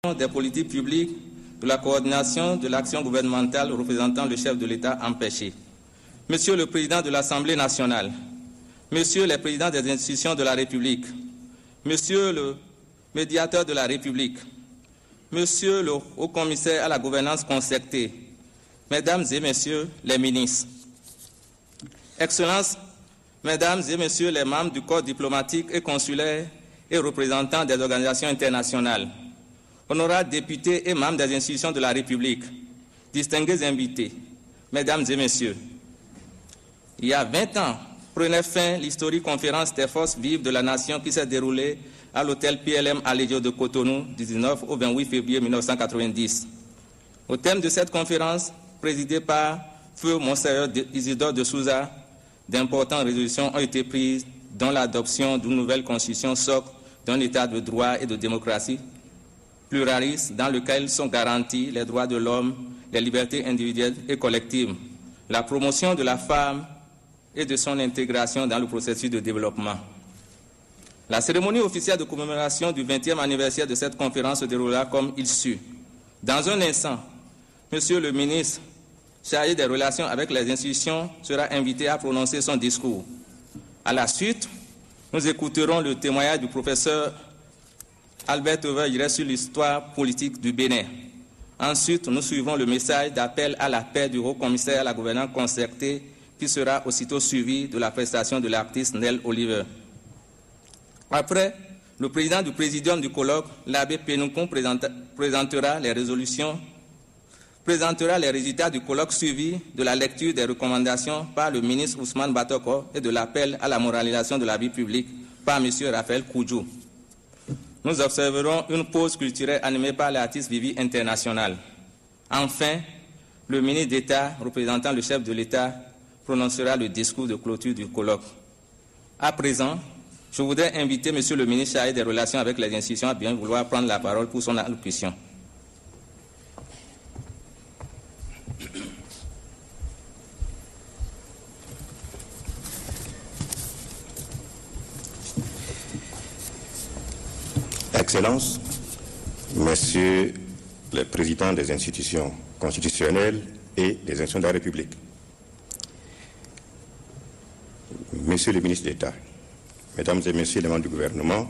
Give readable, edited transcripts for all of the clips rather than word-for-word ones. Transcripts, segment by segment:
des politiques publiques, de la coordination de l'action gouvernementale représentant le chef de l'État empêché. Monsieur le Président de l'Assemblée nationale, Monsieur les Présidents des institutions de la République, Monsieur le Médiateur de la République, Monsieur le Haut-Commissaire à la gouvernance concertée, Mesdames et Messieurs les ministres, Excellences, Mesdames et Messieurs les membres du corps diplomatique et consulaire et représentants des organisations internationales, honorables députés et membres des institutions de la République, distingués invités, Mesdames et Messieurs, il y a 20 ans, prenait fin l'historique conférence des forces vives de la nation qui s'est déroulée à l'hôtel PLM Alédio de Cotonou, du 19 au 28 février 1990. Au thème de cette conférence, présidée par Feu Monseigneur Isidore de Souza, d'importantes résolutions ont été prises, dont l'adoption d'une nouvelle constitution socle d'un État de droit et de démocratie pluraliste dans lequel sont garantis les droits de l'homme, les libertés individuelles et collectives, la promotion de la femme et de son intégration dans le processus de développement. La cérémonie officielle de commémoration du 20e anniversaire de cette conférence se déroulera comme il suit. Dans un instant, Monsieur le ministre chargé des relations avec les institutions sera invité à prononcer son discours. À la suite, nous écouterons le témoignage du professeur Albert Teuver sur l'histoire politique du Bénin. Ensuite, nous suivons le message d'appel à la paix du Haut-Commissaire à la gouvernance concertée qui sera aussitôt suivi de la prestation de l'artiste Nell Oliver. Après, le président du présidium du colloque, l'abbé Pénoucon, présentera les résultats du colloque suivi de la lecture des recommandations par le ministre Ousmane Batoko et de l'appel à la moralisation de la vie publique par M. Raphaël Koudjou. Nous observerons une pause culturelle animée par l'artiste Vivi International. Enfin, le ministre d'État représentant le chef de l'État prononcera le discours de clôture du colloque. À présent, je voudrais inviter M. le ministre chargé des relations avec les institutions à bien vouloir prendre la parole pour son allocution. Excellences, Messieurs les présidents des institutions constitutionnelles et des institutions de la République, Monsieur le ministre d'État, Mesdames et Messieurs les membres du gouvernement,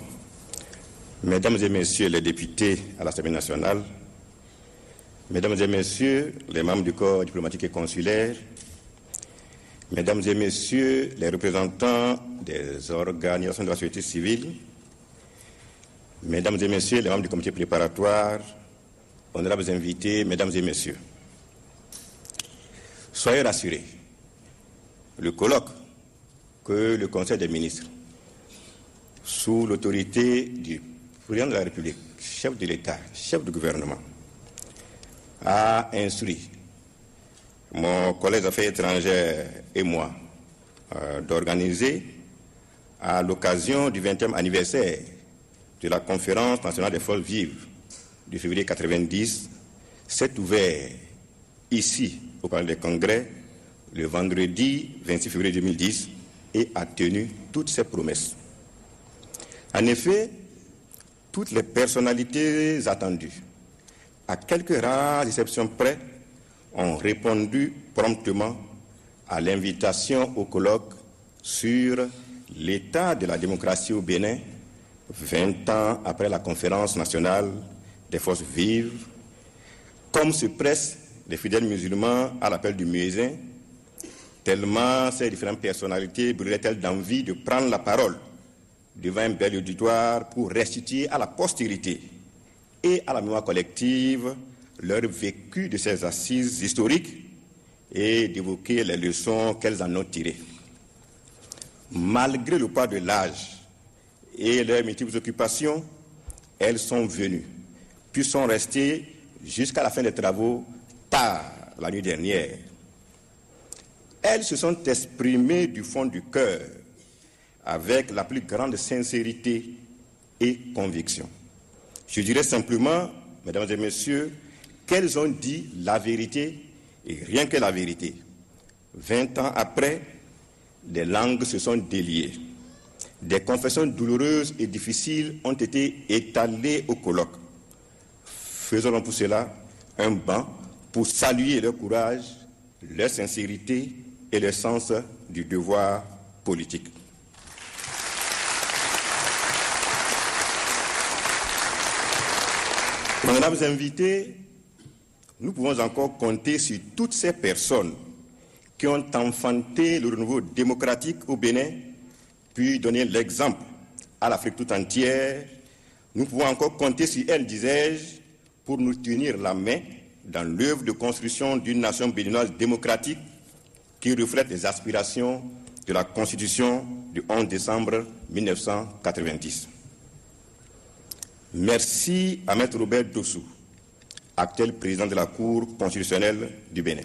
Mesdames et Messieurs les députés à l'Assemblée nationale, Mesdames et Messieurs les membres du corps diplomatique et consulaire, Mesdames et Messieurs les représentants des organisations de la société civile, Mesdames et Messieurs les membres du comité préparatoire, honorables invités, Mesdames et Messieurs, soyez rassurés, le colloque que le Conseil des ministres, sous l'autorité du président de la République, chef de l'État, chef du gouvernement, a instruit mon collègue des affaires étrangères et moi d'organiser à l'occasion du 20e anniversaire de la conférence nationale des forces vives de février 90 s'est ouvert ici au Palais des Congrès le vendredi 26 février 2010 et a tenu toutes ses promesses. En effet, toutes les personnalités attendues, à quelques rares exceptions près, ont répondu promptement à l'invitation au colloque sur l'état de la démocratie au Bénin 20 ans après la conférence nationale des forces vives, comme se pressent les fidèles musulmans à l'appel du muezzin, tellement ces différentes personnalités brûlaient-elles d'envie de prendre la parole devant un bel auditoire pour restituer à la postérité et à la mémoire collective leur vécu de ces assises historiques et d'évoquer les leçons qu'elles en ont tirées. Malgré le poids de l'âge et leurs multiples occupations, elles sont venues, puis sont restées jusqu'à la fin des travaux tard la nuit dernière. Elles se sont exprimées du fond du cœur avec la plus grande sincérité et conviction. Je dirais simplement, Mesdames et Messieurs, qu'elles ont dit la vérité et rien que la vérité. 20 ans après, les langues se sont déliées. Des confessions douloureuses et difficiles ont été étalées au colloque. Faisons pour cela un banc pour saluer leur courage, leur sincérité et leur sens du devoir politique. Honorables invités, nous pouvons encore compter sur toutes ces personnes qui ont enfanté le renouveau démocratique au Bénin, puis donné l'exemple à l'Afrique tout entière. Nous pouvons encore compter sur elles, disais-je, pour nous tenir la main dans l'œuvre de construction d'une nation béninoise démocratique qui reflète les aspirations de la Constitution du 11 décembre 1990. Merci à Maître Robert Dossou, actuel président de la Cour constitutionnelle du Bénin.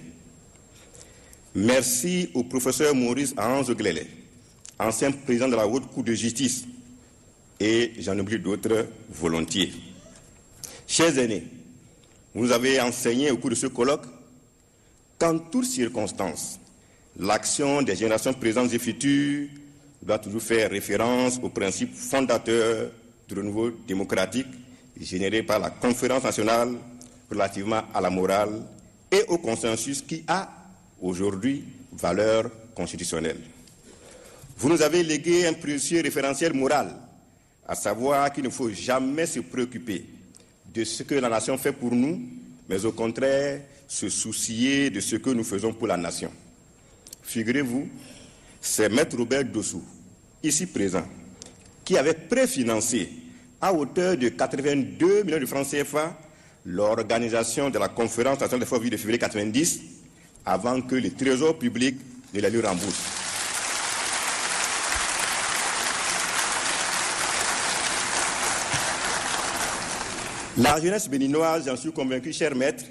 Merci au professeur Maurice Ahanzo Glélé, ancien président de la Haute Cour de justice, et j'en oublie d'autres volontiers. Chers aînés, vous nous avez enseigné au cours de ce colloque qu'en toutes circonstances, l'action des générations présentes et futures doit toujours faire référence aux principes fondateurs du renouveau démocratique généré par la Conférence nationale relativement à la morale et au consensus qui a aujourd'hui valeur constitutionnelle. Vous nous avez légué un précieux référentiel moral, à savoir qu'il ne faut jamais se préoccuper de ce que la nation fait pour nous, mais au contraire se soucier de ce que nous faisons pour la nation. Figurez-vous, c'est Maître Robert Dossou, ici présent, qui avait préfinancé à hauteur de 82 millions de francs CFA l'organisation de la conférence nationale des forces vives de février 90 avant que le trésor public ne la lui rembourse. La jeunesse béninoise, j'en suis convaincu, cher maître,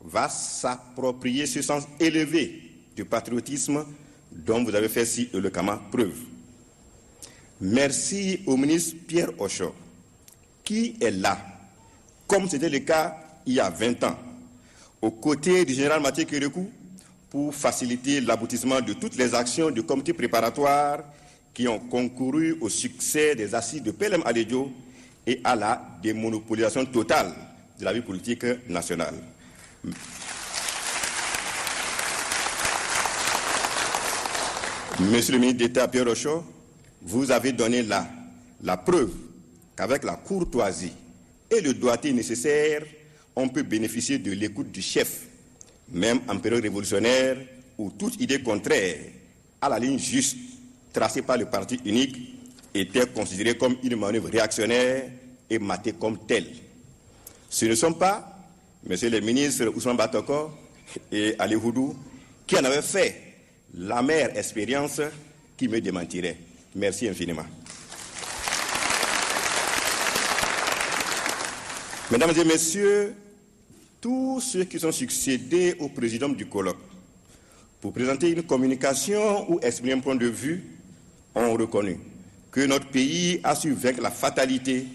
va s'approprier ce sens élevé du patriotisme dont vous avez fait si éloquemment preuve. Merci au ministre Pierre Ocho, qui est là, comme c'était le cas il y a 20 ans, aux côtés du général Mathieu Kérékou, pour faciliter l'aboutissement de toutes les actions du comité préparatoire qui ont concouru au succès des assises de Pelem-Alédio et à la démonopolisation totale de la vie politique nationale. Monsieur le ministre d'État Pierre Ocho, vous avez donné là la preuve qu'avec la courtoisie et le doigté nécessaire, on peut bénéficier de l'écoute du chef, même en période révolutionnaire où toute idée contraire à la ligne juste tracée par le parti unique était considérée comme une manœuvre réactionnaire et matée comme telle. Ce ne sont pas, messieurs les ministres Ousmane Batoko et Ali Houdou, qui en avaient fait l'amère expérience qui me démentirait. Merci infiniment. Mesdames et messieurs, tous ceux qui sont succédés au président du colloque pour présenter une communication ou exprimer un point de vue ont reconnu que notre pays a su vaincre la fatalité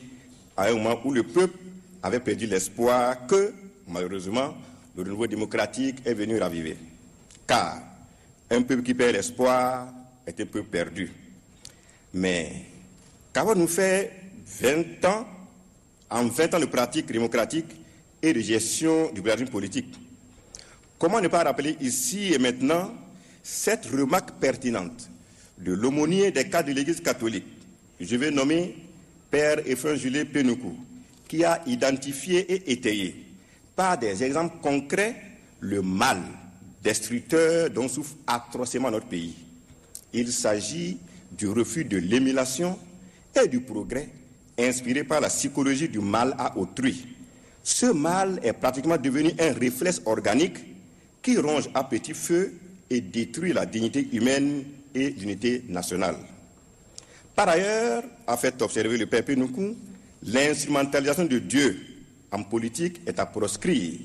à un moment où le peuple avait perdu l'espoir que, malheureusement, le renouveau démocratique est venu raviver. Car un peuple qui perd l'espoir est un peuple perdu. Mais qu'avons-nous fait 20 ans, en 20 ans de pratique démocratique et de gestion du régime politique? Comment ne pas rappeler ici et maintenant cette remarque pertinente de l'aumônier des cadres de l'Église catholique, je vais nommer Père Efrain Jules Pénoukou, qui a identifié et étayé par des exemples concrets le mal destructeur dont souffre atrocement notre pays. Il s'agit du refus de l'émulation et du progrès inspiré par la psychologie du mal à autrui. Ce mal est pratiquement devenu un réflexe organique qui ronge à petit feu et détruit la dignité humaine et l'unité nationale. Par ailleurs, a fait observer le Père Pénoukou, l'instrumentalisation de Dieu en politique est à proscrire,